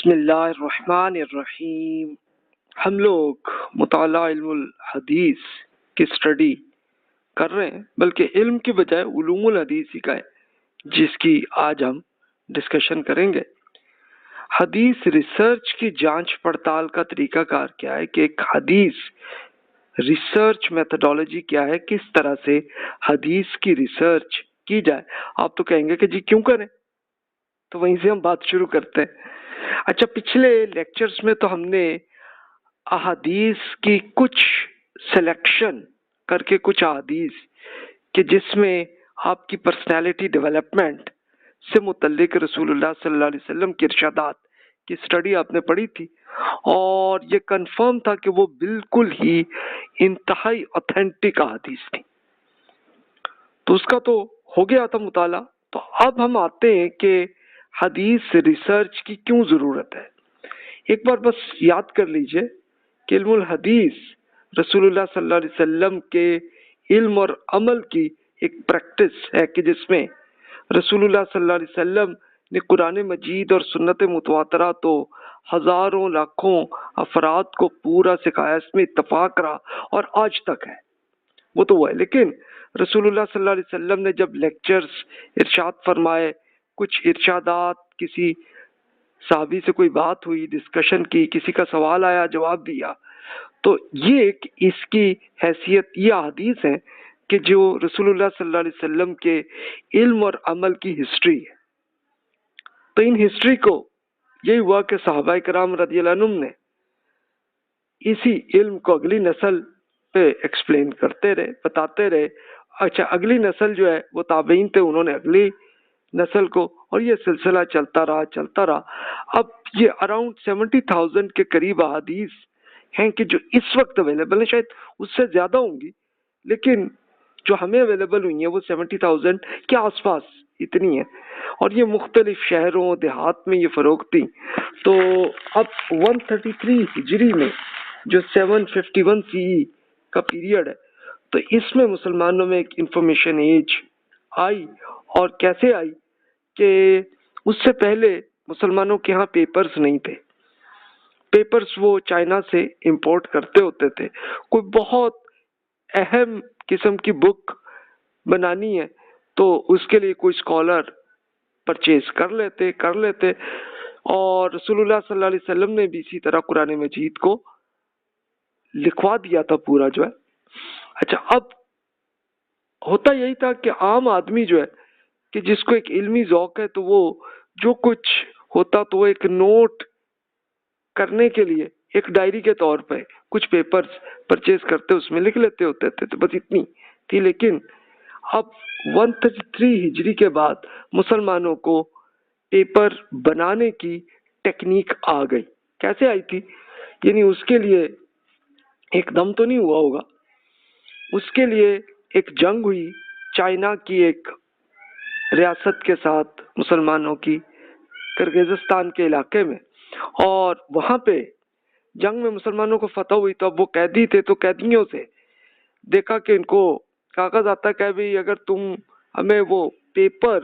بسم اللہ الرحمن الرحیم۔ ہم لوگ مطالعہ علم الحدیث کی اسٹڈی کر رہے ہیں، بلکہ علم کی بجائے علوم الحدیث ہی کا ہے، جس کی آج ہم ڈسکشن کریں گے۔ حدیث ریسرچ کی جانچ پڑتال کا طریقہ کار کیا ہے کہ ایک حدیث ریسرچ میتھڈالوجی کیا ہے، کس طرح سے حدیث کی ریسرچ کی جائے۔ آپ تو کہیں گے کہ جی کیوں کریں، تو وہیں سے ہم بات شروع کرتے ہیں۔ اچھا، پچھلے لیکچرز میں تو ہم نے احادیث کی کچھ سلیکشن کر کے کچھ احادیث کہ جس میں آپ کی پرسنالٹی ڈیولپمنٹ سے متعلق رسول اللہ صلی اللہ علیہ وسلم کے ارشادات کی اسٹڈی آپ نے پڑھی تھی، اور یہ کنفرم تھا کہ وہ بالکل ہی انتہائی اوتھینٹک احادیث تھی۔ تو اس کا تو ہو گیا تھا مطالعہ۔ تو اب ہم آتے ہیں کہ حدیث ریسرچ کی کیوں ضرورت ہے۔ ایک بار بس یاد کر لیجئے کہ علم الحدیث رسول اللہ صلی اللہ علیہ وسلم کے علم اور عمل کی ایک پریکٹس ہے کہ جس میں رسول اللہ صلی اللہ علیہ وسلم نے قرآن مجید اور سنت متواترہ تو ہزاروں لاکھوں افراد کو پورا سکھایا، اس میں اتفاق رہا اور آج تک ہے، وہ تو وہ ہے۔ لیکن رسول اللہ صلی اللہ علیہ وسلم نے جب لیکچرز ارشاد فرمائے، کچھ ارشادات، کسی صحابی سے کوئی بات ہوئی، ڈسکشن کی، کسی کا سوال آیا، جواب دیا، تو یہ ایک اس کی حیثیت یہ احادیث ہیں کہ جو رسول اللہ صلی اللہ علیہ وسلم کے علم اور عمل کی ہسٹری ہے۔ تو ان ہسٹری کو یہی ہوا کہ صحابہ کرام رضی اللہ عنہم نے اسی علم کو اگلی نسل پہ ایکسپلین کرتے رہے، بتاتے رہے۔ اچھا، اگلی نسل جو ہے وہ تابعین تھے، انہوں نے اگلی نسل کو، اور یہ سلسلہ چلتا رہا۔ اب یہ اراؤنڈ 70,000 کے قریب احادیث ہیں کہ جو اس وقت اویلیبل ہیں، شاید اس سے زیادہ ہوں گی، لیکن جو ہمیں اویلیبل ہوئی ہیں وہ 70,000 کے آس پاس اتنی ہیں، اور یہ مختلف شہروں دیہات میں یہ فروخت تھی۔ تو اب 133 ہجری میں جو 751 CE کا پیریڈ ہے، تو اس میں مسلمانوں میں ایک انفارمیشن ایج آئی، اور کیسے آئی کہ اس سے پہلے مسلمانوں کے ہاں پیپرز نہیں تھے۔ پیپرز وہ چائنا سے امپورٹ کرتے ہوتے تھے۔ کوئی بہت اہم قسم کی بک بنانی ہے تو اس کے لیے کوئی اسکالر پرچیز کر لیتے، اور رسول اللہ صلی اللہ علیہ وسلم نے بھی اسی طرح قرآن مجید کو لکھوا دیا تھا پورا جو ہے۔ اچھا، اب ہوتا یہی تھا کہ عام آدمی جو ہے کہ جس کو ایک علمی ذوق ہے، تو وہ جو کچھ ہوتا تو وہ ایک نوٹ کرنے کے لیے ایک ڈائری کے طور پہ کچھ پیپرز پرچیز کرتے، اس میں لکھ لیتے ہوتے تھے، تو بس اتنی تھی۔ لیکن اب 133 ہجری کے بعد مسلمانوں کو پیپر بنانے کی ٹیکنیک آ گئی۔ کیسے آئی تھی؟ یعنی اس کے لیے ایک دم تو نہیں ہوا ہوگا، اس کے لیے ایک جنگ ہوئی چائنا کی ایک ریاست کے ساتھ، مسلمانوں کی، کرغزستان کے علاقے میں، اور وہاں پہ جنگ میں مسلمانوں کو فتح ہوئی۔ تو اب وہ قیدی تھے، تو قیدیوں سے دیکھا کہ ان کو کاغذ آتا کہ بھئی اگر تم ہمیں وہ پیپر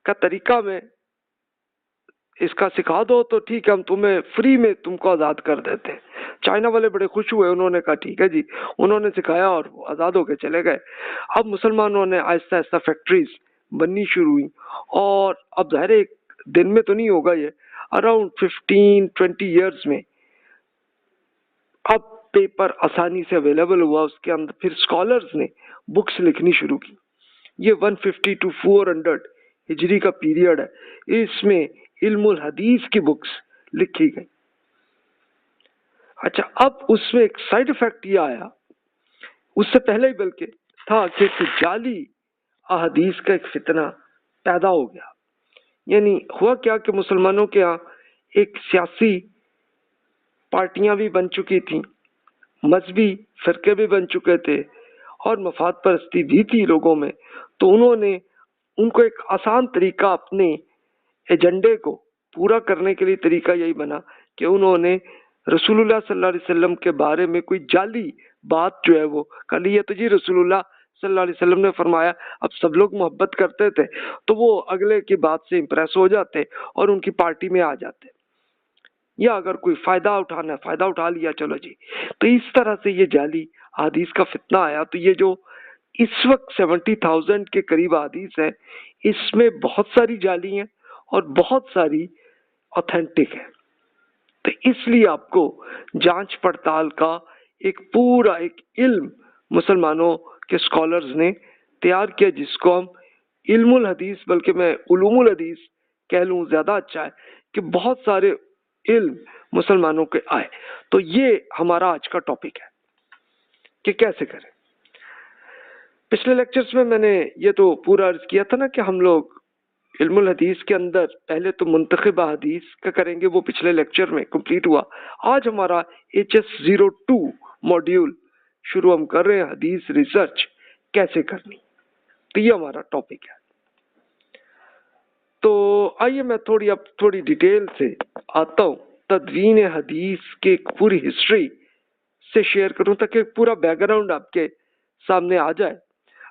کا طریقہ میں اس کا سکھا دو تو ٹھیک ہے، ہم تمہیں فری میں تم کو آزاد کر دیتے ہیں۔ چائنا والے بڑے خوش ہوئے، انہوں نے کہا ٹھیک ہے جی، انہوں نے سکھایا اور وہ آزاد ہو کے چلے گئے۔ اب مسلمانوں نے آہستہ آہستہ فیکٹریز بننی شروع ہوئی، اور اب ظاہر ایک دن میں تو نہیں ہوگا، یہ اراؤنڈ 15-20 ایئرز میں اب پیپر آسانی سے اویلیبل ہوا۔ اس کے اندر پھر اسکالرز نے بکس لکھنی شروع کی۔ یہ 150 to 400 ہجری کا پیریڈ ہے، اس میں علم الحدیث کی بکس لکھی گئی۔ اچھا، اب اس میں ایک سائیڈ افیکٹ یہ آیا، اس سے پہلے ہی بلکہ تھا، کہ جعلی احادیث کا ایک فتنہ پیدا ہو گیا۔ یعنی ہوا کیا کہ مسلمانوں کے ہاں ایک سیاسی پارٹیاں بھی بن چکی تھیں، مذہبی فرقے بھی بن چکے تھے، اور مفاد پرستی بھی تھی لوگوں میں۔ تو انہوں نے ان کو ایک آسان طریقہ اپنے ایجنڈے کو پورا کرنے کے لیے طریقہ یہی بنا کہ انہوں نے رسول اللہ صلی اللہ علیہ وسلم کے بارے میں کوئی جعلی بات جو ہے وہ کر لی ہے۔ تو جی رسول اللہ صلی اللہ علیہ وسلم نے فرمایا اب سب لوگ محبت کرتے تھے تو وہ اگلے کی بات سے امپریس ہو جاتے اور ان کی پارٹی میں آ جاتے، یا اگر کوئی فائدہ اٹھانا ہے فائدہ اٹھا لیا چلو جی۔ تو اس طرح سے یہ جعلی حدیث کا فتنہ آیا۔ تو یہ جو اس وقت 70,000 کے قریب حدیث ہے، اس میں بہت ساری جعلی ہیں اور بہت ساری اوتھینٹک ہیں۔ تو اس لیے آپ کو جانچ پڑتال کا ایک پورا ایک علم مسلمانوں کے اسکالرز نے تیار کیا، جس کو ہم علم الحدیث، بلکہ میں علوم الحدیث کہہ لوں زیادہ اچھا ہے، کہ بہت سارے علم مسلمانوں کے آئے۔ تو یہ ہمارا آج کا ٹاپک ہے کہ کیسے کریں۔ پچھلے لیکچرز میں نے یہ تو پورا عرض کیا تھا نا کہ ہم لوگ علم الحدیث کے اندر پہلے تو منتخب حدیث کا کریں گے، وہ پچھلے لیکچر میں کمپلیٹ ہوا۔ آج ہمارا HS02 ماڈیول شروع ہم کر رہے ہیں، حدیث ریسرچ کیسے کرنی۔ تو یہ ہمارا ٹاپک ہے۔ تو آئیے میں تھوڑی ڈیٹیل سے آتا ہوں، تدوین حدیث کی پوری ہسٹری سے شیئر کروں تاکہ پورا بیک گراؤنڈ آپ کے سامنے آ جائے۔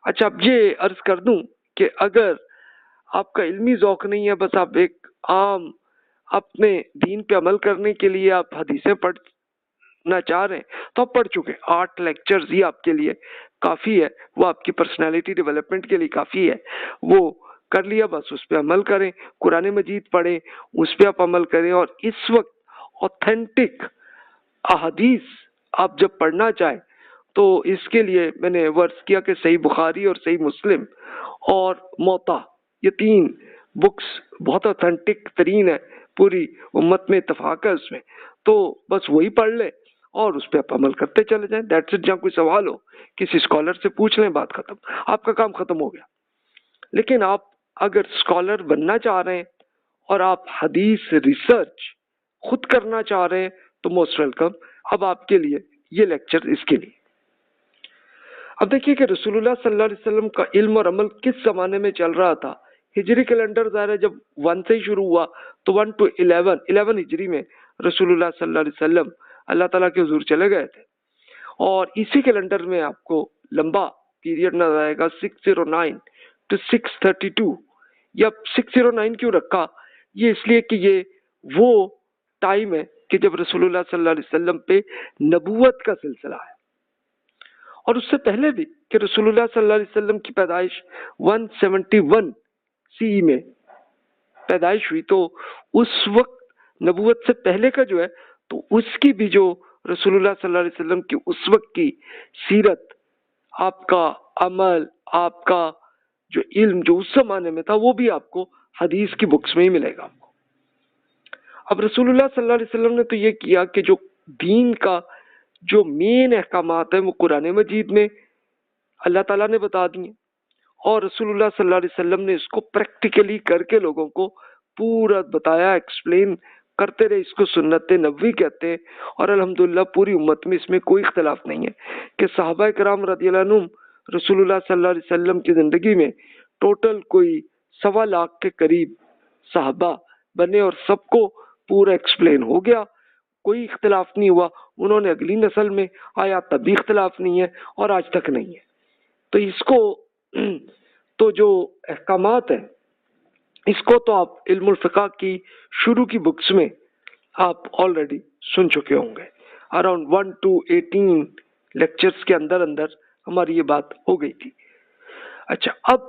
اچھا، اب یہ عرض کر دوں کہ اگر آپ کا علمی ذوق نہیں ہے، بس آپ ایک عام اپنے دین پہ عمل کرنے کے لیے آپ حدیثیں پڑھنا چاہ رہے ہیں تو آپ پڑھ چکے 8 لیکچرز ہی آپ کے لیے کافی ہے، وہ آپ کی پرسنالٹی ڈیولپمنٹ کے لیے کافی ہے، وہ کر لیا، بس اس پہ عمل کریں، قرآن مجید پڑھیں، اس پہ آپ عمل کریں۔ اور اس وقت اوتھینٹک احادیث آپ جب پڑھنا چاہیں تو اس کے لیے میں نے ورز کیا کہ صحیح بخاری اور صحیح مسلم اور موطا، یہ 3 بکس بہت اوتھینٹک ترین ہے، پوری امت میں اتفاق ہے اس میں، تو بس وہی پڑھ لیں اور اس پہ آپ عمل کرتے چلے جائیں۔ That's it. جہاں کوئی سوال ہو کسی اسکالر سے پوچھ لیں، بات ختم، آپ کا کام ختم ہو گیا۔ لیکن آپ اگر اسکالر بننا چاہ رہے ہیں اور آپ حدیث ریسرچ خود کرنا چاہ رہے ہیں تو موسٹ ویلکم۔ اب آپ کے لیے یہ لیکچر اس کے لیے۔ اب دیکھیے کہ رسول اللہ صلی اللہ علیہ وسلم کا علم اور عمل کس زمانے میں چل رہا تھا۔ ہجری کیلنڈر ظاہر ہے جب 1 سے شروع ہوا تو 1 to 11 ہجری میں رسول اللہ صلی اللہ علیہ وسلم اللہ تعالیٰ کے حضور چلے گئے تھے، اور اسی کیلنڈر میں آپ کو لمبا پیریڈ نظر آئے گا 609 to 632۔ یا 609 کیوں رکھا؟ یہ اس لیے کہ یہ وہ ٹائم ہے کہ جب رسول اللہ صلی اللہ علیہ وسلم پہ نبوت کا سلسلہ ہے، اور اس سے پہلے بھی کہ رسول اللہ صلی اللہ علیہ وسلم کی پیدائش 171 CE میں پیدائش ہوئی، تو اس وقت نبوت سے پہلے کا جو ہے تو اس کی بھی جو رسول اللہ صلی اللہ علیہ وسلم کی اس وقت کی سیرت، آپ کا عمل، آپ کا جو علم جو اس زمانے میں تھا، وہ بھی آپ کو حدیث کی بکس میں ہی ملے گا آپ کو۔ اب رسول اللہ صلی اللہ علیہ وسلم نے تو یہ کیا کہ جو دین کا جو مین احکامات ہیں وہ قرآن مجید میں اللہ تعالیٰ نے بتا دیے، اور رسول اللہ صلی اللہ علیہ وسلم نے اس کو پریکٹیکلی کر کے لوگوں کو پورا بتایا، ایکسپلین کرتے رہے۔ اس کو سنت نبوی کہتے ہیں، اور الحمدللہ پوری امت میں اس میں کوئی اختلاف نہیں ہے کہ صحابہ کرام رضی اللہ عنہم رسول اللہ صلی اللہ علیہ وسلم کی زندگی میں ٹوٹل کوئی 1.25 لاکھ کے قریب صحابہ بنے، اور سب کو پورا ایکسپلین ہو گیا، کوئی اختلاف نہیں ہوا۔ انہوں نے اگلی نسل میں آیا تب بھی اختلاف نہیں ہے، اور آج تک نہیں ہے۔ تو اس کو تو جو احکامات ہیں اس کو تو آپ علم الفقہ کی شروع کی بکس میں آپ آلریڈی سن چکے ہوں گے۔ اراؤنڈ 1 to 18 لیکچرز کے اندر ہماری یہ بات ہو گئی تھی۔ اچھا، اب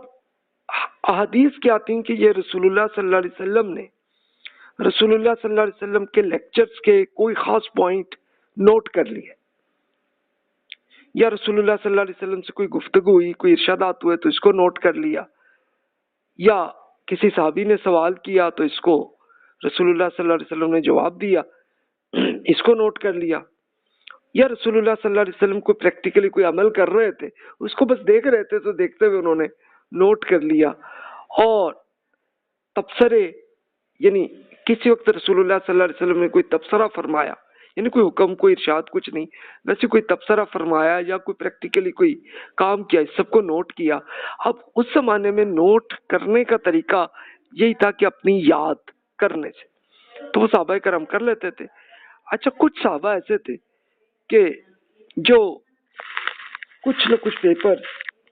احادیث کیا آتی ہیں کہ یہ رسول اللہ صلی اللہ علیہ وسلم نے رسول اللہ صلی اللہ علیہ وسلم کے لیکچرز کے کوئی خاص پوائنٹ نوٹ کر لیے، یا رسول اللہ صلی اللہ علیہ وسلم سے کوئی گفتگو ہوئی، کوئی ارشادات ہوئے تو اس کو نوٹ کر لیا، یا کسی صحابی نے سوال کیا تو اس کو رسول اللہ صلی اللہ علیہ وسلم نے جواب دیا، اس کو نوٹ کر لیا، یا رسول اللہ صلی اللہ علیہ وسلم کو پریکٹیکلی کوئی عمل کر رہے تھے، اس کو بس دیکھ رہے تھے تو دیکھتے ہوئے انہوں نے نوٹ کر لیا۔ اور تبصرے، یعنی کسی وقت رسول اللہ صلی اللہ علیہ وسلم نے کوئی تبصرہ فرمایا، یعنی کوئی حکم، کوئی ارشاد، کچھ نہیں، ویسے کوئی تبصرہ فرمایا یا کوئی پریکٹیکلی کوئی کام کیا، اس سب کو نوٹ کیا۔ اب اس زمانے میں نوٹ کرنے کا طریقہ یہی تھا کہ اپنی یاد کرنے سے، تو وہ صحابہ کرام کر لیتے تھے۔ اچھا، کچھ صحابہ ایسے تھے کہ جو کچھ نہ کچھ پیپر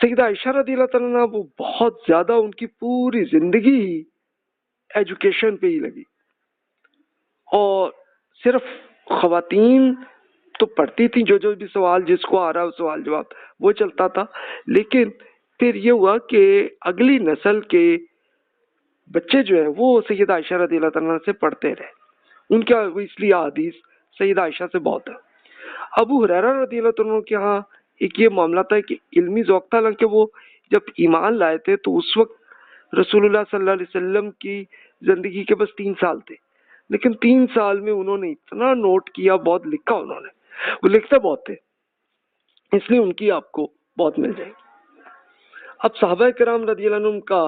سیدہ عائشہ رضی اللہ تعالیٰ عنہ وہ بہت زیادہ ان کی پوری زندگی ہی ایجوکیشن پہ ہی لگی، اور صرف خواتین تو پڑھتی تھیں، جو جو بھی سوال جس کو آ رہا ہے سوال جواب وہ چلتا تھا، لیکن پھر یہ ہوا کہ اگلی نسل کے بچے جو ہیں وہ سیدہ عائشہ رضی اللہ تعالیٰ عنہ سے پڑھتے رہے، ان کا وہ اس لیے حدیث سیدہ عائشہ سے بہت ہے۔ ابو ہریرہ رضی اللہ تعالیٰ عنہ کے ہاں ایک یہ معاملہ تھا کہ علمی ذوق تھا، حالانکہ وہ جب ایمان لائے تھے تو اس وقت رسول اللہ صلی اللہ علیہ وسلم کی زندگی کے بس 3 سال تھے، لیکن 3 سال میں انہوں نے اتنا نوٹ کیا، بہت لکھا انہوں نے، وہ لکھتے بہت تھے، اس لیے ان کی آپ کو بہت مل جائے گی۔ اب صحابہ کرام رضی اللہ عنہم کا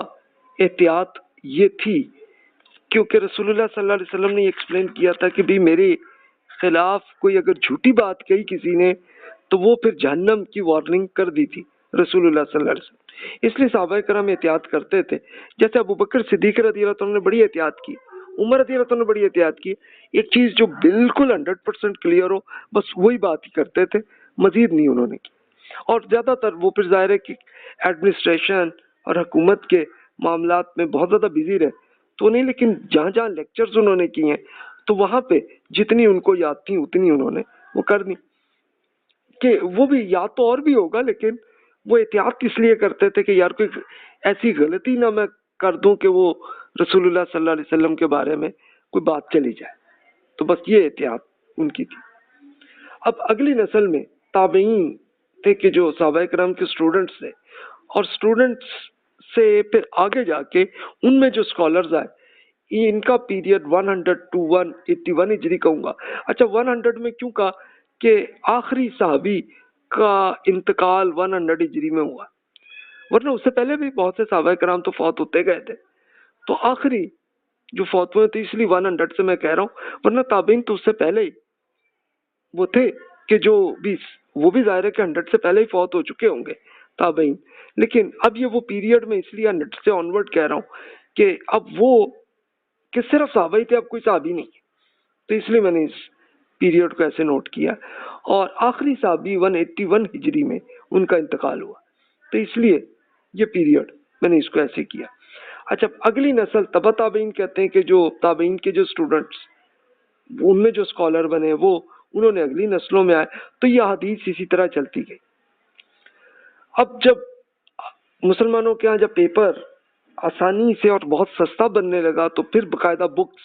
احتیاط یہ تھی، کیونکہ رسول اللہ صلی اللہ علیہ وسلم نے یہ ایکسپلین کیا تھا کہ بھی میرے خلاف کوئی اگر جھوٹی بات کہی کسی نے تو وہ پھر جہنم کی وارننگ کر دی تھی رسول اللہ صلی اللہ علیہ وسلم، اس لیے صحابہ کرام احتیاط کرتے تھے۔ جیسے ابو بکر صدیق رضی اللہ عنہ نے بڑی احتیاط کی، عمر رضی اللہ عنہ نے بڑی احتیاط کی، ایک چیز جو بالکل 100% کلیئر ہو بس وہی بات ہی کرتے تھے، مزید نہیں انہوں نے کی۔ اور زیادہ تر وہ پھر ظاہر ہے کہ ایڈمنسٹریشن اور حکومت کے معاملات میں بہت زیادہ بزی رہے تو نہیں، لیکن جہاں جہاں لیکچرز انہوں نے کیے ہیں تو وہاں پہ جتنی ان کو یاد تھی اتنی انہوں نے وہ کر دی، کہ وہ بھی یاد تو اور بھی ہوگا، لیکن وہ احتیاط اس لیے کرتے تھے کہ یار کوئی ایسی غلطی نہ میں کر دوں کہ وہ رسول اللہ صلی اللہ علیہ وسلم کے بارے میں کوئی بات چلی جائے، تو بس یہ احتیاط ان کی تھی۔ اب اگلی نسل میں تابعین تھے کہ جو صحابہ کرام کے اسٹوڈنٹس تھے، اور اسٹوڈنٹس سے پھر آگے جا کے ان میں جو اسکالرز آئے، یہ ان کا پیریڈ 100 to 181 ہجری کہوں گا۔ اچھا 100 میں کیوں کہا کہ آخری صحابی کا انتقال 100 ہجری میں ہوا، ورنہ اس سے پہلے بھی بہت سے صحابہ کرام تو فوت ہوتے گئے تھے، تو آخری جو فوت ہوئے تھے اس لیے 100 سے میں کہہ رہا ہوں، ورنہ تابعین تو اس سے پہلے ہی وہ تھے کہ جو بھی وہ بھی ظاہر ہے کہ 100 سے پہلے ہی فوت ہو چکے ہوں گے تابعین، لیکن اب یہ وہ پیریڈ میں اس لیے 100 سے آنورڈ کہہ رہا ہوں کہ اب وہ کہ صرف صحابہ ہی تھے، اب کوئی صحابی نہیں، تو اس لیے میں نے اس پیریڈ کو ایسے نوٹ کیا، اور آخری صحابی 181 ہجری میں ان کا انتقال ہوا، تو اس لیے یہ پیریڈ میں نے اس کو ایسے کیا۔ اچھا اگلی نسل تبع تابعین کہتے ہیں کہ جو تابعین کے جو اسٹوڈنٹس ان میں جو اسکالر بنے وہ انہوں نے اگلی نسلوں میں آئے، تو یہ حدیث اسی طرح چلتی گئی۔ اب جب مسلمانوں کے ہاں جب پیپر آسانی سے اور بہت سستا بننے لگا تو پھر باقاعدہ بکس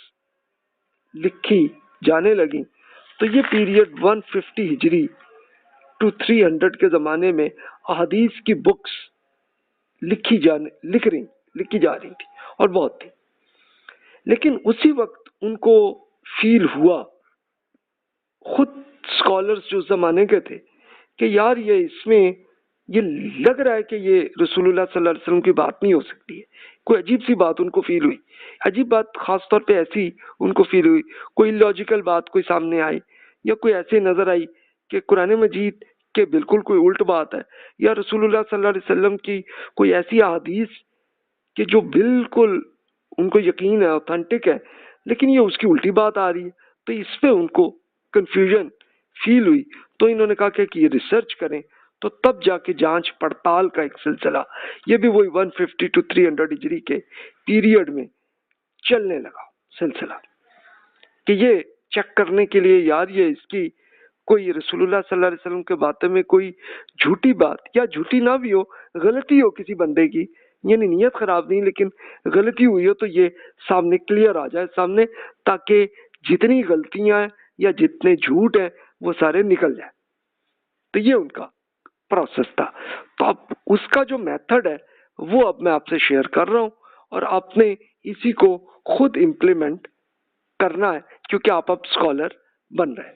لکھی جانے لگی، تو یہ پیریڈ 150 ہجری to 300 کے زمانے میں احادیث کی بکس لکھی جا رہی تھی اور بہت تھی، لیکن اسی وقت ان کو فیل ہوا، خود اسکالرز جو زمانے کے تھے، کہ یار یہ اس میں یہ لگ رہا ہے کہ یہ رسول اللہ صلی اللہ علیہ وسلم کی بات نہیں ہو سکتی ہے، کوئی عجیب سی بات ان کو فیل ہوئی، عجیب بات خاص طور پہ ایسی ان کو فیل ہوئی، کوئی لاجیکل بات کوئی سامنے آئی یا کوئی ایسے نظر آئی کہ قرآن مجید کے بالکل کوئی الٹ بات ہے، یا رسول اللہ صلی اللہ علیہ وسلم کی کوئی ایسی احادیث کہ جو بالکل ان کو یقین ہے اوتھینٹک ہے، لیکن یہ اس کی الٹی بات آ رہی ہے، تو اس پہ ان کو کنفیوژن فیل ہوئی، تو انہوں نے کہا کہ یہ ریسرچ کریں، تو تب جا کے جانچ پڑتال کا ایک سلسلہ یہ بھی وہی 150 to 300 ہجری کے پیریڈ میں چلنے لگا سلسلہ، کہ یہ چیک کرنے کے لیے یار یہ اس کی کوئی رسول اللہ صلی اللہ علیہ وسلم کے باتوں میں کوئی جھوٹی بات یا جھوٹی نہ بھی ہو، غلطی ہو کسی بندے کی، یعنی نیت خراب نہیں لیکن غلطی ہوئی ہو تو یہ سامنے کلیئر آ جائے سامنے، تاکہ جتنی غلطیاں ہیں یا جتنے جھوٹ ہیں وہ سارے نکل جائیں۔ تو یہ ان کا پروسیس تھا، تو اب اس کا جو میتھڈ ہے وہ اب میں آپ سے شیئر کر رہا ہوں، اور آپ نے اسی کو خود امپلیمنٹ کرنا ہے کیونکہ آپ اب اسکالر بن رہے ہیں۔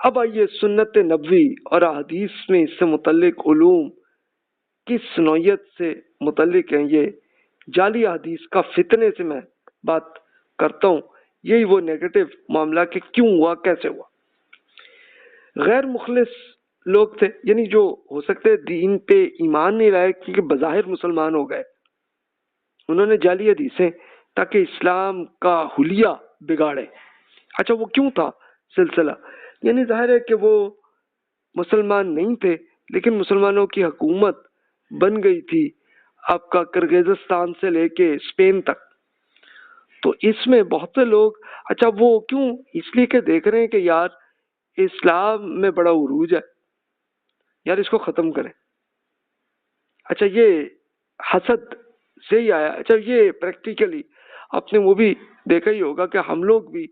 اب آئیے سنت نبوی اور احادیث میں اس سے متعلق علوم کس نوعیت سے متعلق ہیں، یہ جعلی حدیث کا فتنے سے میں بات کرتا ہوں، یہی وہ نیگیٹو معاملہ کہ کیوں ہوا کیسے ہوا۔ غیر مخلص لوگ تھے، یعنی جو ہو سکتے دین پہ ایمان نہیں لائے کیونکہ بظاہر مسلمان ہو گئے، انہوں نے جعلی حدیثیں تاکہ اسلام کا حلیہ بگاڑے۔ اچھا وہ کیوں تھا سلسلہ، یعنی ظاہر ہے کہ وہ مسلمان نہیں تھے لیکن مسلمانوں کی حکومت بن گئی تھی آپ کا کرغیزستان سے لے کے اسپین تک. تو اس میں بہت سے لوگ اچھا وہ کیوں اس لیے کہ دیکھ رہے ہیں کہ یار اسلام میں بڑا عروج ہے، یار اس کو ختم کریں. اچھا یہ حسد سے ہی آیا. اچھا یہ پریکٹیکلی آپ نے وہ بھی دیکھا ہی ہوگا کہ ہم لوگ بھی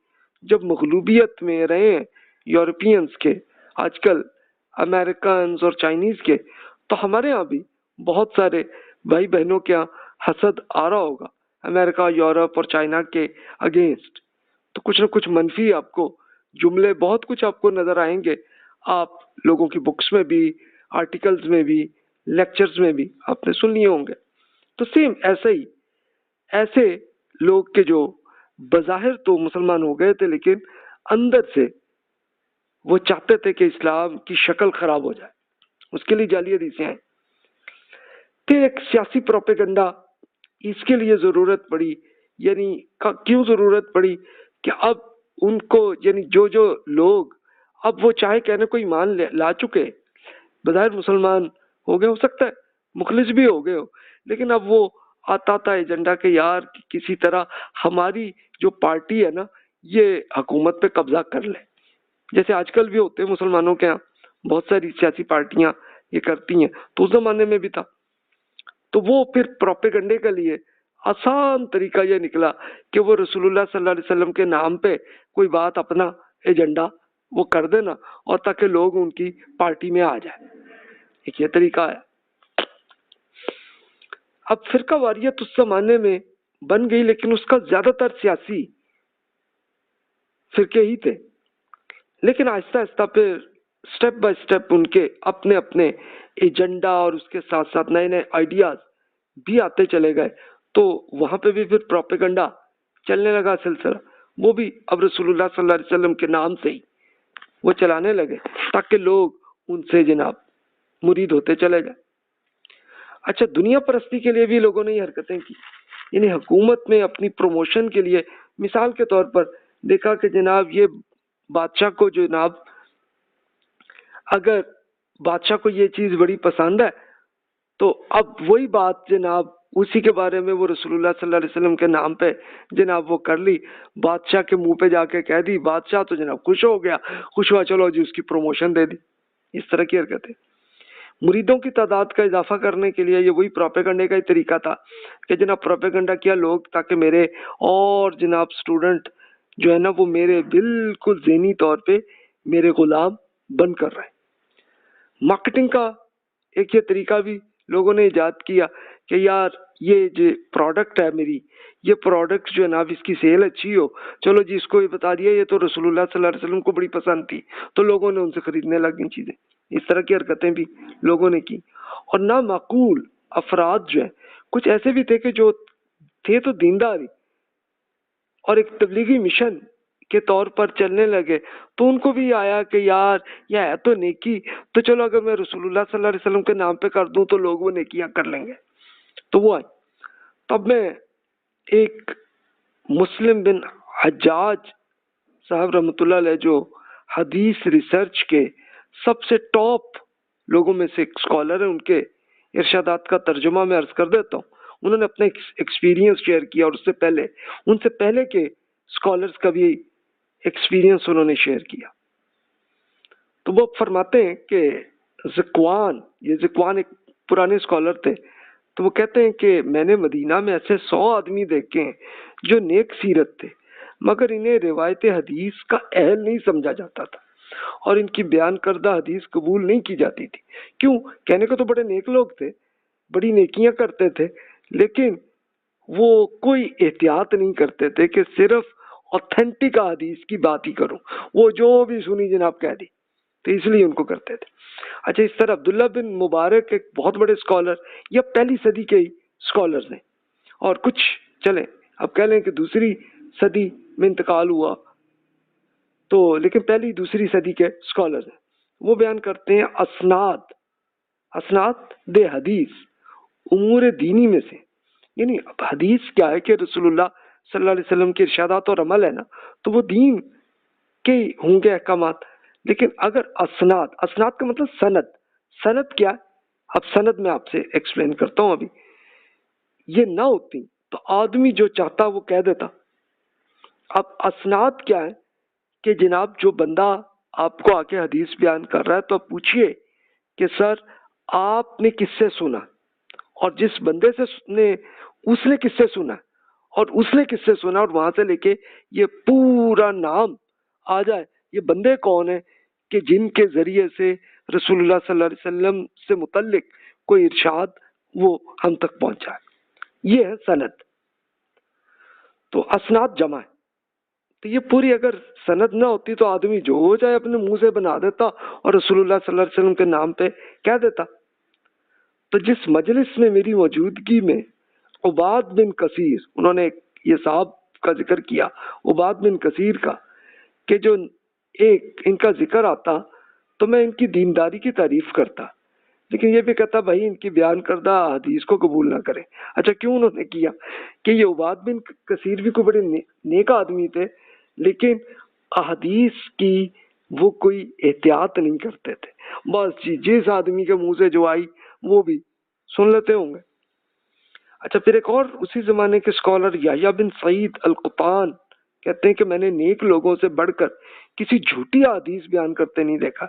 جب مغلوبیت میں رہے ہیں یورپینز کے، آج کل امریکنز اور چائنیز کے، تو ہمارے ہاں بھی بہت سارے بھائی بہنوں کے یہاں حسد آ رہا ہوگا امریکہ، یورپ اور چائنا کے اگینسٹ. تو کچھ نہ کچھ منفی آپ کو جملے بہت کچھ آپ کو نظر آئیں گے، آپ لوگوں کی بکس میں بھی، آرٹیکلز میں بھی، لیکچرز میں بھی آپ نے سن لیے ہوں گے. تو سیم ایسے ہی ایسے لوگ کے جو بظاہر تو مسلمان ہو گئے تھے لیکن اندر سے وہ چاہتے تھے کہ اسلام کی شکل خراب ہو جائے، اس کے لیے جعلی حدیثیں آئیں. پھر ایک سیاسی پروپیگنڈا اس کے لیے ضرورت پڑی. یعنی کیوں ضرورت پڑی کہ اب ان کو یعنی جو لوگ اب وہ چاہے کہنے کو ایمان لا چکے، بظاہر مسلمان ہو گئے، ہو سکتا ہے مخلص بھی ہو گئے ہو، لیکن اب وہ آتا تھا ایجنڈا کہ یار کسی طرح ہماری جو پارٹی ہے نا یہ حکومت پہ قبضہ کر لے. جیسے آج کل بھی ہوتے ہیں مسلمانوں کے یہاں بہت ساری سیاسی پارٹیاں یہ کرتی ہیں، تو اس زمانے میں بھی تھا. تو وہ پھر پروپیگنڈے کے لیے آسان طریقہ یہ نکلا کہ وہ رسول اللہ صلی اللہ علیہ وسلم کے نام پہ کوئی بات اپنا ایجنڈا وہ کر دینا اور تاکہ لوگ ان کی پارٹی میں آ جائیں. ایک یہ طریقہ ہے. اب فرقہ واریت اس زمانے میں بن گئی لیکن اس کا زیادہ تر سیاسی فرقے ہی تھے، لیکن آہستہ آہستہ پھر سٹیپ بائی سٹیپ ان کے اپنے اپنے ایجنڈا اور اس کے ساتھ ساتھ نئے نئے آئیڈیاز بھی آتے چلے گئے. تو وہاں پہ بھی پھر پروپیگنڈا چلنے لگا سلسلہ، وہ بھی اب رسول اللہ صلی اللہ علیہ وسلم کے نام سے ہی وہ چلانے لگے تاکہ لوگ ان سے جناب مرید ہوتے چلے جائیں. اچھا دنیا پرستی کے لیے بھی لوگوں نے یہ حرکتیں کی، یعنی حکومت میں اپنی پروموشن کے لیے مثال کے طور پر دیکھا کہ جناب یہ بادشاہ کو جناب اگر بادشاہ کو یہ چیز بڑی پسند ہے تو اب وہی بات جناب اسی کے بارے میں وہ رسول اللہ صلی اللہ علیہ وسلم کے نام پہ جناب وہ کر لی، بادشاہ کے منہ پہ جا کے کہہ دی، بادشاہ تو جناب خوش ہو گیا، خوش ہوا چلو جی اس کی پروموشن دے دی. اس طرح کی حرکتیں. مریدوں کی تعداد کا اضافہ کرنے کے لیے یہ وہی پروپیگنڈے کا ہی طریقہ تھا کہ جناب پروپیگنڈا کیا لوگ تاکہ میرے اور جناب سٹوڈنٹ جو ہے نا وہ میرے بالکل ذہنی طور پہ میرے غلام بن کر رہے. مارکیٹنگ کا ایک یہ طریقہ بھی لوگوں نے ایجاد کیا کہ یار یہ جو پروڈکٹ ہے میری، یہ پروڈکٹ جو ہے نا اس کی سیل اچھی ہو، چلو جی اس کو یہ بتا دیا یہ تو رسول اللہ صلی اللہ علیہ وسلم کو بڑی پسند تھی تو لوگوں نے ان سے خریدنے لگی چیزیں. اس طرح کی حرکتیں بھی لوگوں نے کی. اور نامعقول افراد جو ہیں کچھ ایسے بھی تھے کہ جو تھے تو دینداری اور ایک تبلیغی مشن کے طور پر چلنے لگے، تو ان کو بھی آیا کہ یار یہ ہے تو نیکی، تو چلو اگر میں رسول اللہ صلی اللہ علیہ وسلم کے نام پہ کر دوں تو لوگ وہ نیکیاں کر لیں گے. تو وہ آئے. تب میں ایک مسلم بن حجاج صاحب رحمۃ اللہ علیہ جو حدیث ریسرچ کے سب سے ٹاپ لوگوں میں سے ایک اسکالر ہیں، ان کے ارشادات کا ترجمہ میں عرض کر دیتا ہوں. انہوں نے اپنا ایکسپیرینس شیئر کیا اور ان سے پہلے کے اسکالرس کا بھی ایکسپیرینس انہوں نے شیئر کیا. تو وہ فرماتے ہیں کہ زکوان ایک پرانے اسکالر تھے، تو وہ کہتے ہیں کہ میں نے مدینہ میں ایسے 100 آدمی دیکھے ہیں جو نیک سیرت تھے مگر انہیں روایت حدیث کا اہل نہیں سمجھا جاتا تھا اور ان کی بیان کردہ حدیث قبول نہیں کی جاتی تھی. کیوں؟ کہنے کو تو بڑے نیک لوگ تھے، بڑی نیکیاں کرتے تھے، لیکن وہ کوئی احتیاط نہیں کرتے تھے کہ صرف اوتھینٹک حدیث کی بات ہی کروں، وہ جو بھی سنی جناب کہہ دی، تو اس لیے ان کو کرتے تھے. اچھا اس طرح عبداللہ بن مبارک ایک بہت بڑے اسکالر یا پہلی صدی کے ہی اسکالرز ہیں، اور کچھ چلیں اب کہہ لیں کہ دوسری صدی میں انتقال ہوا تو لیکن پہلی دوسری صدی کے اسکالرز ہیں. وہ بیان کرتے ہیں اسناد دے حدیث امور دینی میں سے، یعنی اب حدیث کیا ہے کہ رسول اللہ صلی اللہ علیہ وسلم کے ارشادات اور عمل ہے نا، تو وہ دین کے ہوں گے احکامات. لیکن اگر اسناد کا مطلب سند کیا ہے؟ اب سند میں آپ سے ایکسپلین کرتا ہوں. ابھی یہ نہ ہوتی تو آدمی جو چاہتا وہ کہہ دیتا. اب اسناد کیا ہے کہ جناب جو بندہ آپ کو آ کے حدیث بیان کر رہا ہے تو آپ پوچھئے کہ سر آپ نے کس سے سنا، اور جس بندے سے اس نے کس سے سنا اور اس نے کس سے سنا، اور وہاں سے لے کے یہ پورا نام آ جائے یہ بندے کون ہیں کہ جن کے ذریعے سے رسول اللہ صلی اللہ علیہ وسلم سے متعلق کوئی ارشاد وہ ہم تک پہنچا ہے. یہ ہے سند. تو اسناد جمع ہے. تو یہ پوری اگر سند نہ ہوتی تو آدمی جو ہو جائے اپنے منہ سے بنا دیتا اور رسول اللہ صلی اللہ علیہ وسلم کے نام پہ کہہ دیتا. تو جس مجلس میں میری موجودگی میں عباد بن کثیر، انہوں نے یہ صاحب کا ذکر کیا، عباد بن کثیر کا، کہ جو ایک ان کا ذکر آتا تو میں ان کی دینداری کی تعریف کرتا، لیکن یہ بھی کہتا بھائی ان کی بیان کردہ حدیث کو قبول نہ کریں. اچھا کیوں انہوں نے کیا کہ یہ عباد بن کثیر بھی کوئی بڑے نیک آدمی تھے، لیکن احادیث کی وہ کوئی احتیاط نہیں کرتے تھے. بس جس آدمی کے منہ سے جو آئی وہ بھی سن لیتے ہوں گے. اچھا پھر ایک اور اسی زمانے کے اسکالر یحییٰ بن سعید القطان کہتے ہیں کہ میں نے نیک لوگوں سے بڑھ کر کسی جھوٹی حدیث بیان کرتے نہیں دیکھا.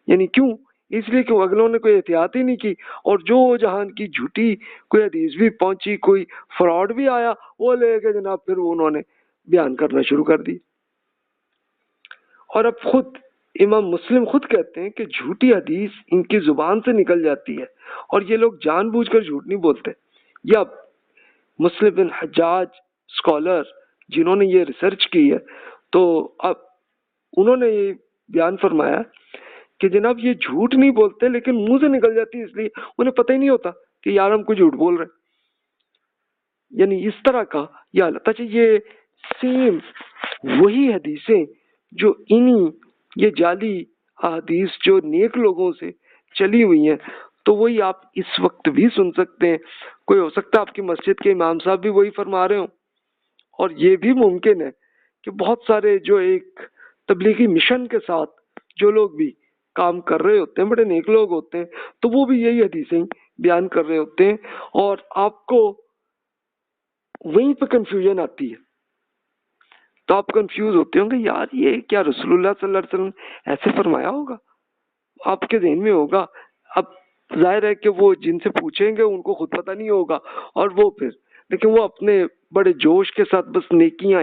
یعنی کیوں؟ اس لیے کہ اگلوں نے کوئی احتیاط ہی نہیں کی، اور جو جہان کی جھوٹی کوئی حدیث بھی پہنچی، کوئی فراڈ بھی آیا، وہ لے کے جناب پھر انہوں نے بیان کرنا شروع کر دی. اور اب خود امام مسلم خود کہتے ہیں کہ جھوٹی حدیث ان کی زبان سے نکل جاتی ہے اور یہ لوگ جان بوجھ کر جھوٹ نہیں بولتے. یا مسلم بن حجاج اسکالر جنہوں نے یہ ریسرچ کی ہے تو اب انہوں نے یہ بیان فرمایا کہ جناب یہ جھوٹ نہیں بولتے لیکن منہ سے نکل جاتی ہے، اس لیے انہیں پتہ ہی نہیں ہوتا کہ یار ہم کو جھوٹ بول رہے. یعنی اس طرح کا یہ حالت. اچھا یہ سیم وہی حدیثیں جو یہ جعلی احادیث جو نیک لوگوں سے چلی ہوئی ہیں تو وہی آپ اس وقت بھی سن سکتے ہیں. کوئی ہو سکتا ہے آپ کی مسجد کے امام صاحب بھی وہی فرما رہے ہوں، اور یہ بھی ممکن ہے کہ بہت سارے جو ایک تبلیغی مشن کے ساتھ جو لوگ بھی کام کر رہے ہوتے ہیں، بڑے نیک لوگ ہوتے ہیں، تو وہ بھی یہی حدیثیں بیان کر رہے ہوتے ہیں اور آپ کو وہیں پہ کنفیوژن آتی ہے. تو آپ کنفیوز ہوتے ہوں گے یار یہ کیا رسول اللہ صلی اللہ علیہ وسلم ایسے فرمایا ہوگا؟ آپ کے ذہن میں ہوگا. اب ظاہر ہے کہ وہ جن سے پوچھیں گے ان کو خود پتہ نہیں ہوگا، اور وہ پھر لیکن وہ اپنے بڑے جوش کے ساتھ بس نیکیاں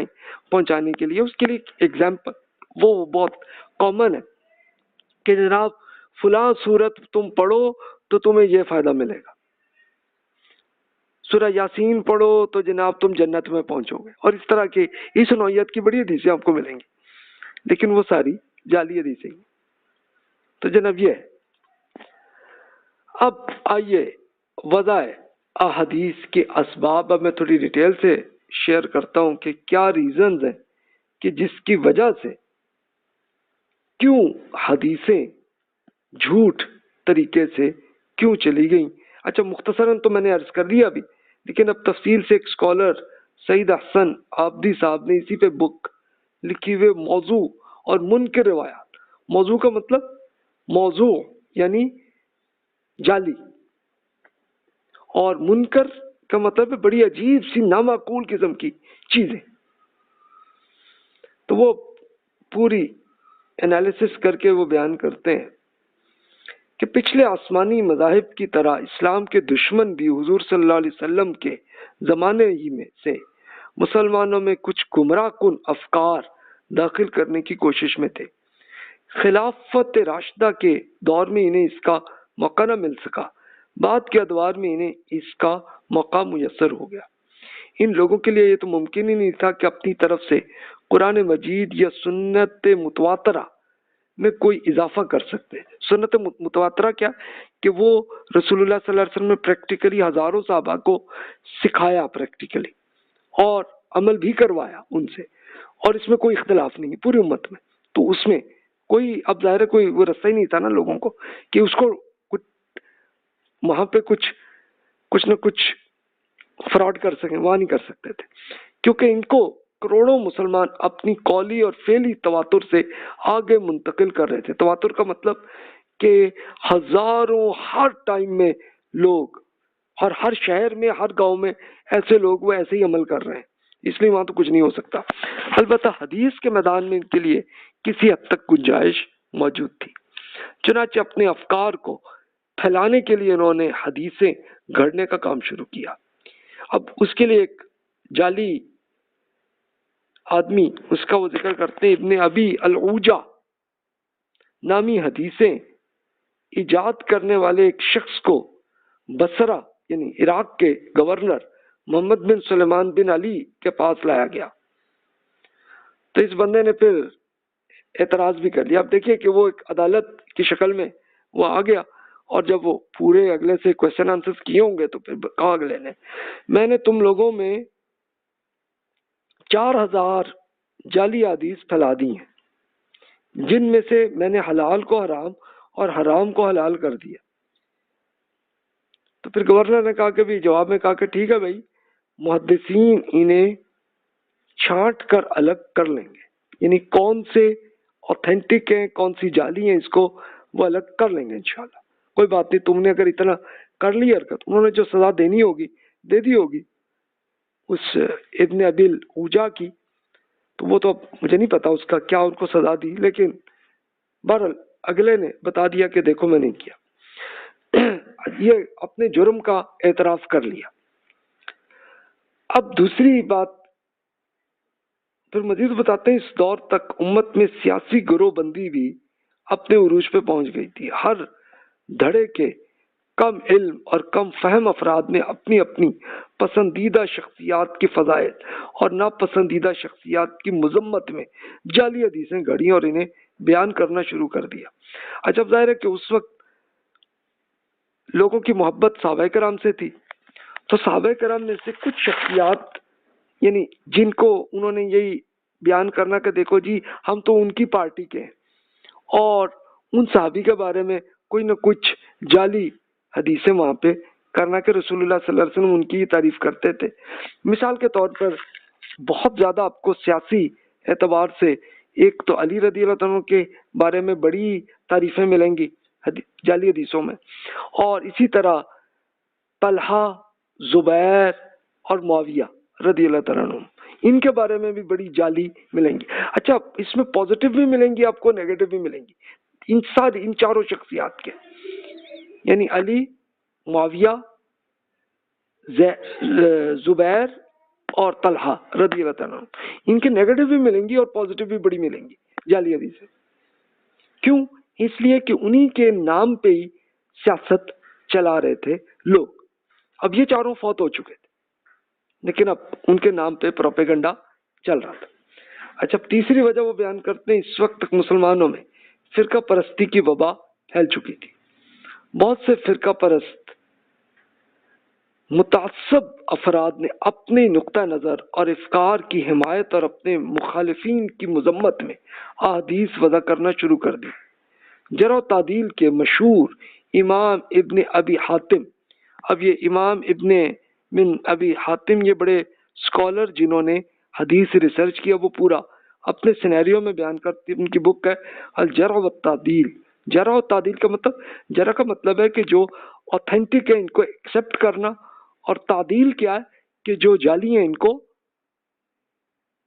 پہنچانے کے لیے، اس کے لیے ایگزامپل وہ بہت کامن ہے کہ جناب فلاں سورت تم پڑھو تو تمہیں یہ فائدہ ملے گا، سورہ یاسین پڑھو تو جناب تم جنت میں پہنچو گے، اور اس طرح کے اس نوعیت کی بڑی حدیثیں آپ کو ملیں گی، لیکن وہ ساری جعلی حدیثیں. تو جناب یہ ہے. اب آئیے وضع احادیث کے اسباب اب میں تھوڑی ڈیٹیل سے شیئر کرتا ہوں کہ کیا ریزنز ہیں کہ جس کی وجہ سے کیوں حدیثیں جھوٹ طریقے سے کیوں چلی گئیں. اچھا مختصراً تو میں نے عرض کر دیا ابھی، لیکن اب تفصیل سے ایک اسکالر سعید احسن عابدی صاحب نے اسی پہ بک لکھی ہوئے موضوع اور منکر روایات. موضوع کا مطلب موضوع یعنی جعلی، اور منکر کا مطلب ہے بڑی عجیب سی نامعقول قسم کی چیزیں. تو وہ پوری انالیسس کر کے وہ بیان کرتے ہیں کہ پچھلے آسمانی مذاہب کی طرح اسلام کے دشمن بھی حضور صلی اللہ علیہ وسلم کے زمانے ہی میں سے مسلمانوں میں کچھ گمراہ کن افکار داخل کرنے کی کوشش میں تھے. خلافت راشدہ کے دور میں انہیں اس کا موقع نہ مل سکا، بعد کے ادوار میں انہیں اس کا موقع میسر ہو گیا. ان لوگوں کے لیے یہ تو ممکن ہی نہیں تھا کہ اپنی طرف سے قرآن مجید یا سنت متواترہ میں کوئی اضافہ کر سکتے. سنت متواترہ کیا کہ وہ رسول اللہ صلی اللہ علیہ وسلم نے پریکٹیکلی ہزاروں صحابہ کو سکھایا پریکٹیکلی اور عمل بھی کروایا ان سے، اور اس میں کوئی اختلاف نہیں پوری امت میں. تو اس میں کوئی اب ظاہر ہے کوئی وہ رستہ ہی نہیں تھا نا لوگوں کو کہ اس کو وہاں پہ کچھ نہ کچھ فراڈ کر سکیں، وہاں نہیں کر سکتے تھے کیونکہ ان کو کروڑوں مسلمان اپنی قولی اور فعلی تواتر سے آگے منتقل کر رہے تھے. تواتر کا مطلب کہ ہزاروں ہر ٹائم میں لوگ، ہر شہر میں، ہر گاؤں میں ایسے لوگ وہ ایسے ہی عمل کر رہے ہیں، اس لیے وہاں تو کچھ نہیں ہو سکتا۔ البتہ حدیث کے میدان میں ان کے لیے کسی حد تک گنجائش موجود تھی، چنانچہ اپنے افکار کو پھیلانے کے لیے انہوں نے حدیثیں گھڑنے کا کام شروع کیا۔ اب اس کے لیے ایک جعلی آدمی، اس کا وہ ذکر کرتے ہیں، ابن ابی العوجہ نامی حدیثیں ایجاد کرنے والے ایک شخص کو بصرہ یعنی عراق کے گورنر محمد بن سلیمان بن علی کے پاس لایا گیا۔ تو اس بندے نے پھر اعتراض بھی کر لیا۔ اب دیکھیے کہ وہ ایک عدالت کی شکل میں وہ آ گیا، اور جب وہ پورے اگلے سے کوشچن آنسر کیے ہوں گے تو پھر کہا اگلے نے، میں نے تم لوگوں میں 4000 جعلی حدیث پھیلا دی ہیں، جن میں سے میں نے حلال کو حرام اور حرام کو حلال کر دیا۔ تو پھر گورنر نے کہا کہ بھی جواب میں کہا کہ ٹھیک ہے بھائی، محدثین انہیں چھانٹ کر الگ کر لیں گے، یعنی کون سے اوتھینٹک ہیں کون سی جعلی ہیں، اس کو وہ الگ کر لیں گے انشاءاللہ۔ کوئی بات نہیں، تم نے اگر اتنا کر لی حرکت، انہوں نے جو سزا دینی ہوگی دے دی ہوگی اس ابن ابی العوجہ کی، تو وہ تو اب مجھے نہیں پتا اس کا کیا ان کو سزا دی، لیکن بہرحال اگلے نے بتا دیا کہ دیکھو میں نہیں کیا، یہ اپنے جرم کا اعتراف کر لیا۔ اب دوسری بات پھر مزید بتاتے ہیں، اس دور تک امت میں سیاسی گروہ بندی بھی اپنے عروج پہ پہنچ گئی تھی۔ ہر دھڑے کے کم علم اور کم فہم افراد نے اپنی اپنی پسندیدہ شخصیات کی فضائل اور ناپسندیدہ شخصیات کی مذمت میں جعلی حدیثیں گھڑی اور انہیں بیان کرنا شروع کر دیا۔ اچھا ظاہر ہے کہ اس وقت لوگوں کی محبت صحابہ کرام سے تھی، تو صحابہ کرام میں سے کچھ شخصیات یعنی جن کو انہوں نے یہی بیان کرنا کہ دیکھو جی ہم تو ان کی پارٹی کے ہیں، اور ان صحابی کے بارے میں کوئی نہ کچھ جعلی حدیثیں وہاں پہ کرنا کہ رسول اللہ صلی اللہ علیہ وسلم ان کی تعریف کرتے تھے۔ مثال کے طور پر بہت زیادہ آپ کو سیاسی اعتبار سے ایک تو علی رضی اللہ عنہ کے بارے میں بڑی تعریفیں ملیں گی جعلی حدیثوں میں، اور اسی طرح طلحہ، زبیر اور معاویہ رضی اللہ تعالیٰ عنہ، ان کے بارے میں بھی بڑی جعلی ملیں گی۔ اچھا اس میں پازیٹیو بھی ملیں گی آپ کو، نیگیٹو بھی ملیں گی، ان چاروں شخصیات کے، یعنی علی، معاویہ، زبیر اور طلحہ رضی اللہ تعالیٰ عنہ، ان کے نیگیٹو بھی ملیں گی اور پازیٹیو بھی بڑی ملیں گی جعلی حدیثیں۔ کیوں؟ اس لیے کہ انہی کے نام پہ ہی سیاست چلا رہے تھے لوگ۔ اب یہ چاروں فوت ہو چکے تھے، لیکن اب ان کے نام پہ پروپیگنڈا چل رہا تھا۔ اچھا تیسری وجہ وہ بیان کرتے ہیں، اس وقت تک مسلمانوں میں فرقہ پرستی کی وبا پھیل چکی تھی۔ بہت سے فرقہ پرست متعصب افراد نے اپنے نقطہ نظر اور افکار کی حمایت اور اپنے مخالفین کی مذمت میں احادیث وضع کرنا شروع کر دی۔ جرح و تعدیل کے مشہور امام ابن ابی حاتم، اب یہ امام ابن ابی حاتم یہ بڑے اسکالر جنہوں نے حدیث ریسرچ کیا، وہ پورا اپنے سینیریو میں بیان کرتے، ان کی بک ہے الجرح و تعدیل۔ جرح و تعدیل کا مطلب، جرح کا مطلب ہے کہ جو اوتھینٹک ہے ان کو ایکسپٹ کرنا، اور تعدیل کیا ہے کہ جو جعلی ہیں ان کو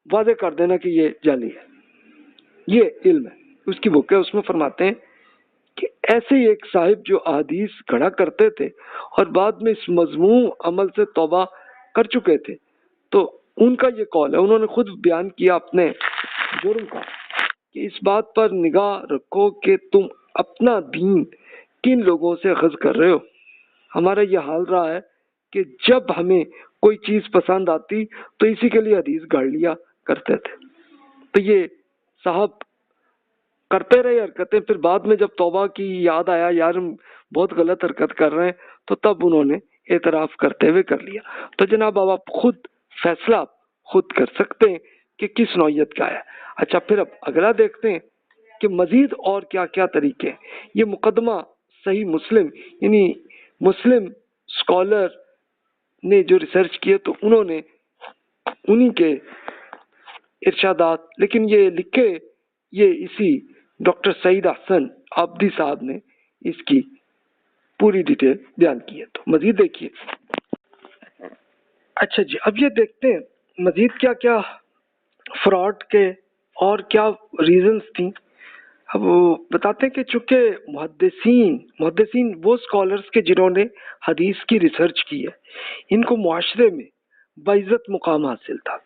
واضح کر دینا کہ یہ جعلی ہے۔ یہ علم ہے، اس کی بک ہے، اس میں فرماتے ہیں کہ ایسے ہی ایک صاحب جو احادیث گھڑا کرتے تھے اور بعد میں اس مذموم عمل سے توبہ کر چکے تھے، تو ان کا یہ قول ہے، انہوں نے خود بیان کیا اپنے جرم کا، کہ اس بات پر نگاہ رکھو کہ تم اپنا دین کن لوگوں سے اخذ کر رہے ہو۔ ہمارا یہ حال رہا ہے کہ جب ہمیں کوئی چیز پسند آتی تو اسی کے لیے حدیث گھڑ لیا کرتے تھے۔ تو یہ صاحب کرتے رہے حرکتیں، پھر بعد میں جب توبہ کی یاد آیا یار ہم بہت غلط حرکت کر رہے ہیں، تو تب انہوں نے اعتراف کرتے ہوئے کر لیا۔ تو جناب اب آپ خود فیصلہ خود کر سکتے ہیں کہ کس نوعیت کا ہے۔ اچھا پھر اب اگلا دیکھتے ہیں کہ مزید اور کیا کیا طریقے ہیں۔ یہ مقدمہ صحیح مسلم یعنی مسلم اسکالر نے جو ریسرچ کیے تو انہوں نے انہی کے ارشادات، لیکن یہ لکھے یہ اسی ڈاکٹر سعید احسن عابدی صاحب نے اس کی پوری ڈیٹیل بیان کی ہے۔ تو مزید دیکھیے۔ اچھا جی، اب یہ دیکھتے ہیں مزید کیا کیا فراڈ کے اور کیا ریزنز تھیں۔ اب وہ بتاتے ہیں کہ چونکہ محدثین وہ اسکالرس کے جنہوں نے حدیث کی ریسرچ کی ہے، ان کو معاشرے میں باعزت مقام حاصل تھا،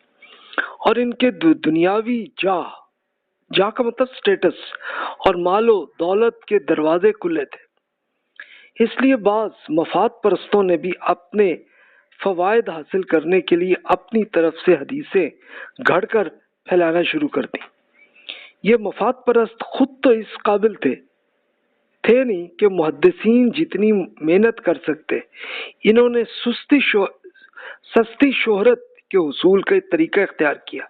اور ان کے دنیاوی جاہ کا مطلب سٹیٹس اور مال و دولت کے دروازے کھلے تھے۔ اس لیے بعض مفاد پرستوں نے بھی اپنے فوائد حاصل کرنے کے لیے اپنی طرف سے حدیثیں گھڑ کر پھیلانا شروع کر دی۔ یہ مفاد پرست خود تو اس قابل تھے نہیں کہ محدثین جتنی محنت کر سکتے، انہوں نے سستی شہرت کے حصول کا ایک طریقہ اختیار کیا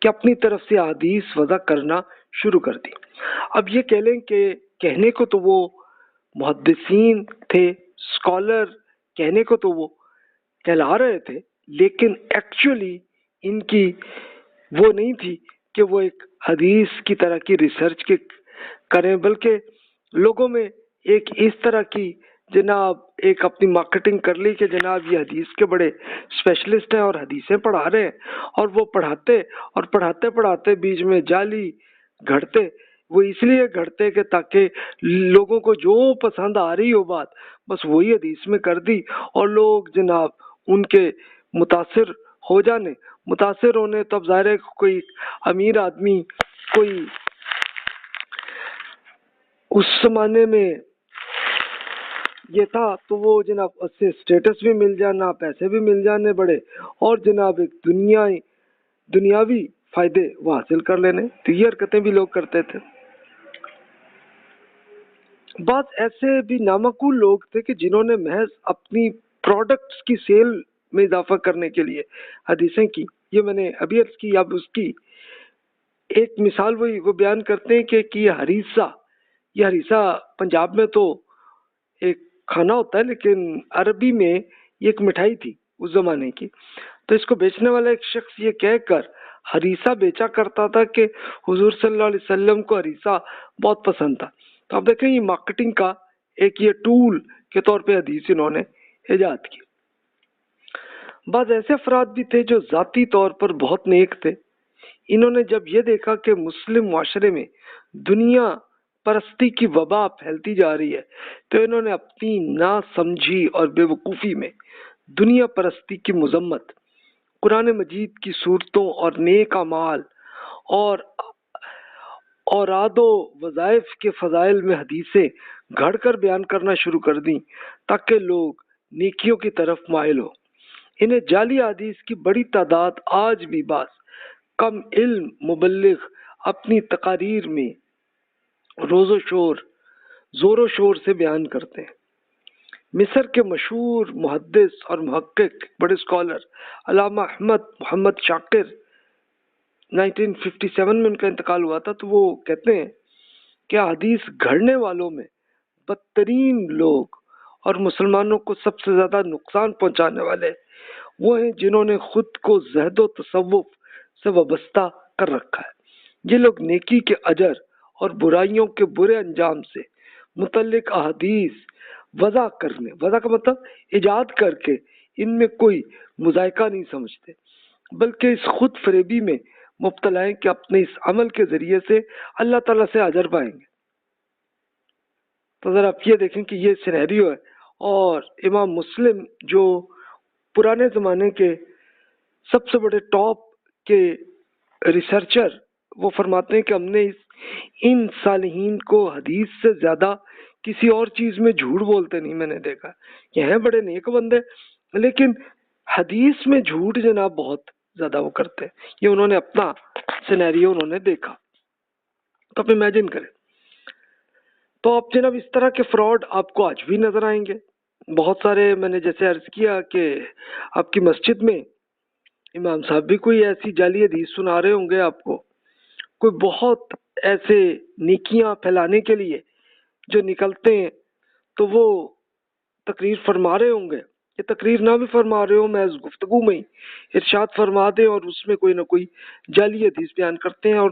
کہ اپنی طرف سے احادیث وضع کرنا شروع کر دی۔ اب یہ کہہ لیں کہ کہنے کو تو وہ محدثین تھے، اسکالر کہنے کو تو وہ کہلا رہے تھے، لیکن ایکچولی ان کی وہ نہیں تھی کہ وہ ایک حدیث کی طرح کی ریسرچ کریں، بلکہ لوگوں میں ایک اس طرح کی جناب ایک اپنی مارکیٹنگ کر لی کہ جناب یہ حدیث کے بڑے اسپیشلسٹ ہیں اور حدیثیں پڑھا رہے ہیں، اور وہ پڑھاتے بیچ میں جعلی گھڑتے۔ وہ اس لیے گھڑتے کہ تاکہ لوگوں کو جو پسند آ رہی ہو بات بس وہی حدیث میں کر دی، اور لوگ جناب ان کے متاثر ہو جانے۔ متاثر ہونے تو اب ظاہر ہے کوئی امیر آدمی، کوئی اس زمانے میں یہ تھا تو وہ جناب اس سے اسٹیٹس بھی مل جانا، پیسے بھی مل جانے بڑے، اور جناب ایک دنیاوی فائدے وہ حاصل کر لینے۔ تو یہ حرکتیں بھی لوگ کرتے تھے۔ بعض ایسے بھی نامعقول لوگ تھے کہ جنہوں نے محض اپنی پروڈکٹس کی سیل میں اضافہ کرنے کے لیے حدیثیں کی۔ یہ میں نے ابھی عرض کی۔ اب اس کی ایک مثال وہ بیان کرتے ہیں کہ یہ ہریسہ پنجاب میں تو ایک کھانا ہوتا ہے، لیکن عربی میں یہ ایک مٹھائی تھی اس زمانے کی۔ تو اس کو بیچنے والا ایک شخص یہ کہہ کر ہریسہ بیچا کرتا تھا کہ حضور صلی اللہ علیہ وسلم کو ہریسہ بہت پسند تھا۔ تو آپ دیکھیں یہ مارکیٹنگ کا ایک یہ ٹول کے طور پہ حدیث انہوں نے ایجاد کی۔ بعض ایسے افراد بھی تھے جو ذاتی طور پر بہت نیک تھے۔ انہوں نے جب یہ دیکھا کہ مسلم معاشرے میں دنیا پرستی کی وبا پھیلتی جا رہی ہے، تو انہوں نے اپنی ناسمجھی اور بے وقوفی میں دنیا پرستی کی مذمت قرآن مجید کی صورتوں اور نیک اعمال اور اوراد و وظائف کے فضائل میں حدیثیں گھڑ کر بیان کرنا شروع کر دیں تاکہ لوگ نیکیوں کی طرف مائل ہو۔ انہیں جعلی حدیث کی بڑی تعداد آج بھی بعض کم علم مبلغ اپنی تقاریر میں زور و شور سے بیان کرتے ہیں۔ مصر کے مشہور محدث اور محقق بڑے اسکالر علامہ احمد محمد شاکر 1957 میں ان کا انتقال ہوا تھا، تو وہ کہتے ہیں کہ حدیث گھڑنے والوں میں بدترین لوگ اور مسلمانوں کو سب سے زیادہ نقصان پہنچانے والے وہ ہیں جنہوں نے خود کو زہد و تصوف سے وابستہ کر رکھا ہے۔ یہ لوگ نیکی کے اجر اور برائیوں کے برے انجام سے متعلق احادیث وضع کا مطلب ایجاد کر کے ان میں کوئی مذائقہ نہیں سمجھتے، بلکہ اس خود فریبی میں مبتلا ہیں کہ اپنے اس عمل کے ذریعے سے اللہ تعالیٰ سے اجر پائیں گے۔ تو ذرا آپ یہ دیکھیں کہ یہ سینیریو ہے، اور امام مسلم جو پرانے زمانے کے سب سے بڑے ٹاپ کے ریسرچر، وہ فرماتے ہیں کہ ہم نے ان صالحین کو حدیث سے زیادہ کسی اور چیز میں جھوٹ بولتے نہیں میں نے دیکھا۔ یہ ہیں بڑے نیک بندے، لیکن حدیث میں جھوٹ جناب بہت زیادہ وہ کرتے ہیں۔ یہ انہوں نے اپنا سینیریو انہوں نے دیکھا۔ تو آپ امیجن کریں، تو آپ جناب اس طرح کے فراڈ آپ کو آج بھی نظر آئیں گے بہت سارے۔ میں نے جیسے عرض کیا کہ آپ کی مسجد میں امام صاحب بھی کوئی ایسی جعلی حدیث سنا رہے ہوں گے آپ کو، کوئی بہت ایسے نیکیاں پھیلانے کے لیے جو نکلتے ہیں تو وہ تقریر فرما رہے ہوں گے، یہ تقریر نہ بھی فرما رہے ہوں، محض گفتگو میں ہی ارشاد فرما دیں اور اس میں کوئی نہ کوئی جعلی حدیث بیان کرتے ہیں۔ اور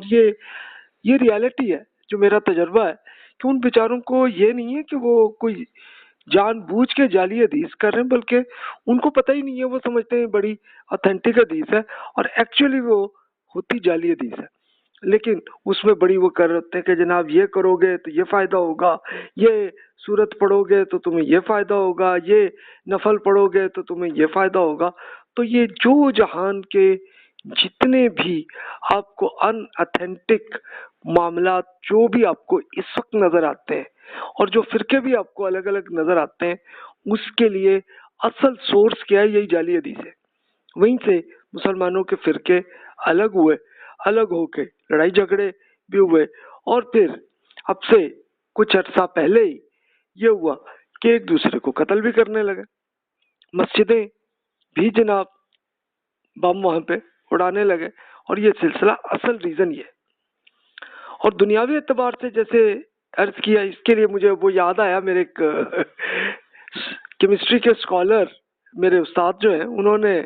یہ ریالٹی ہے جو میرا تجربہ ہے کہ ان بیچاروں کو یہ نہیں ہے کہ وہ کوئی جان بوجھ کے جعلی حدیث کر رہے ہیں، بلکہ ان کو پتہ ہی نہیں ہے، وہ سمجھتے ہیں بڑی اتھینٹک حدیث ہے اور ایکچولی وہ ہوتی جعلی حدیث ہے، لیکن اس میں بڑی وہ کر رہتے ہیں کہ جناب یہ کرو گے تو یہ فائدہ ہوگا، یہ سورت پڑھو گے تو تمہیں یہ فائدہ ہوگا، یہ نفل پڑھو گے تو تمہیں یہ فائدہ ہوگا۔ تو یہ جو جہان کے جتنے بھی آپ کو ان اتھینٹک معاملات جو بھی آپ کو اس وقت نظر آتے ہیں اور جو فرقے بھی آپ کو الگ الگ نظر آتے ہیں، اس کے لیے اصل سورس کیا ہے؟ یہی جعلی حدیث ہے۔ وہیں سے مسلمانوں کے فرقے الگ ہوئے، الگ ہو کے لڑائی جھگڑے بھی ہوئے، اور پھر اب سے کچھ عرصہ پہلے ہی یہ ہوا کہ ایک دوسرے کو قتل بھی کرنے لگے، مسجدیں بھی جناب بم وہاں پہ اڑانے لگے، اور یہ سلسلہ اصل ریزن یہ ہے۔ اور دنیاوی اعتبار سے جیسے عرض کیا، اس کے لیے مجھے وہ یاد آیا، میرے ایک کیمسٹری کے اسکالر میرے استاد جو ہیں، انہوں نے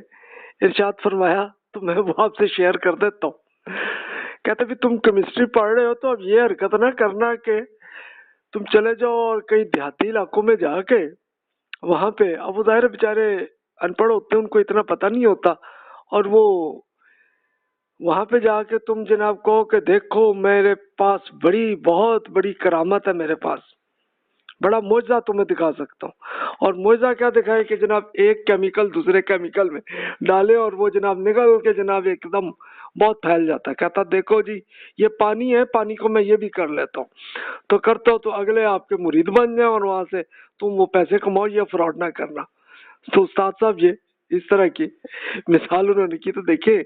ارشاد فرمایا، تو میں وہ آپ سے شیئر کر دیتا ہوں۔ کہتے بھی تم کیمسٹری پڑھ رہے ہو تو اب یہ حرکت نہ کرنا کہ تم چلے جاؤ اور کئی دیہاتی علاقوں میں جا کے وہاں پہ، اب وہ ظاہر بیچارے ان پڑھ ہوتے ہیں، ان کو اتنا پتہ نہیں ہوتا، اور وہ وہاں پہ جا کے تم جناب کہو کہ دیکھو میرے پاس بہت بڑی کرامت ہے، میرے پاس بڑا معجزہ تمہیں دکھا سکتا ہوں، اور معجزہ کیا دکھائے کہ جناب ایک کیمیکل دوسرے کیمیکل میں ڈالے اور وہ جناب نگل کے جناب ایک دم بہت پھیل جاتا ہے۔ کہتا دیکھو جی یہ پانی ہے، پانی کو میں یہ بھی کر لیتا ہوں، تو کرتا ہوں تو اگلے آپ کے مرید بن جائیں اور وہاں سے تم وہ پیسے کماؤ، یہ فراڈ نہ کرنا۔ تو استاد صاحب یہ اس طرح کی مثال انہوں نے کی، تو دیکھیں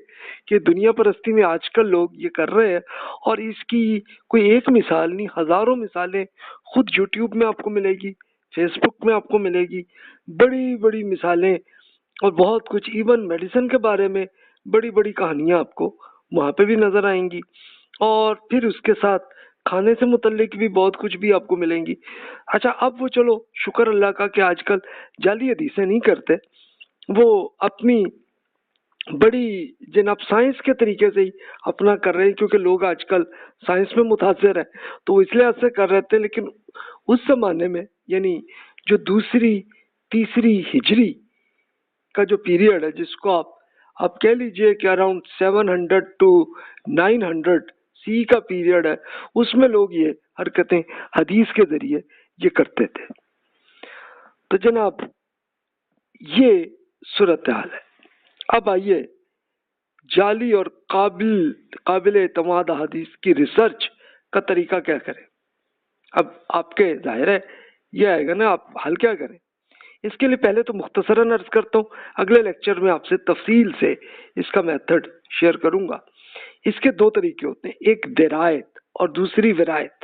کہ دنیا پرستی میں آج کل لوگ یہ کر رہے ہیں، اور اس کی کوئی ایک مثال نہیں، ہزاروں مثالیں خود یوٹیوب میں آپ کو ملے گی، فیس بک میں آپ کو ملے گی، بڑی بڑی مثالیں، اور بہت کچھ، ایون میڈیسن کے بارے میں بڑی بڑی کہانیاں آپ کو وہاں پہ بھی نظر آئیں گی، اور پھر اس کے ساتھ کھانے سے متعلق بھی بہت کچھ بھی آپ کو ملیں گی۔ اچھا اب وہ چلو شکر اللہ کا کہ آج کل جعلی حدیثیں نہیں کرتے، وہ اپنی بڑی جناب سائنس کے طریقے سے ہی اپنا کر رہے ہیں، کیونکہ لوگ آج کل سائنس میں متاثر ہیں تو وہ اس لیے ایسے کر رہے تھے۔ لیکن اس زمانے میں یعنی جو دوسری تیسری ہجری کا جو پیریڈ ہے، جس کو آپ کہہ لیجئے کہ اراؤنڈ 700 to 900 سی کا پیریڈ ہے، اس میں لوگ یہ حرکتیں حدیث کے ذریعے یہ کرتے تھے۔ تو جناب یہ صورتحال ہے۔ اب آئیے جعلی اور قابل اعتماد حدیث کی ریسرچ کا طریقہ کیا کریں۔ اب آپ کے ظاہر ہے یہ آئے گا نا، آپ حل کیا کریں۔ اس کے لیے پہلے تو مختصراً عرض کرتا ہوں، اگلے لیکچر میں آپ سے تفصیل سے اس کا میتھڈ شیئر کروں گا۔ اس کے دو طریقے ہوتے ہیں، ایک درایت اور دوسری ورایت۔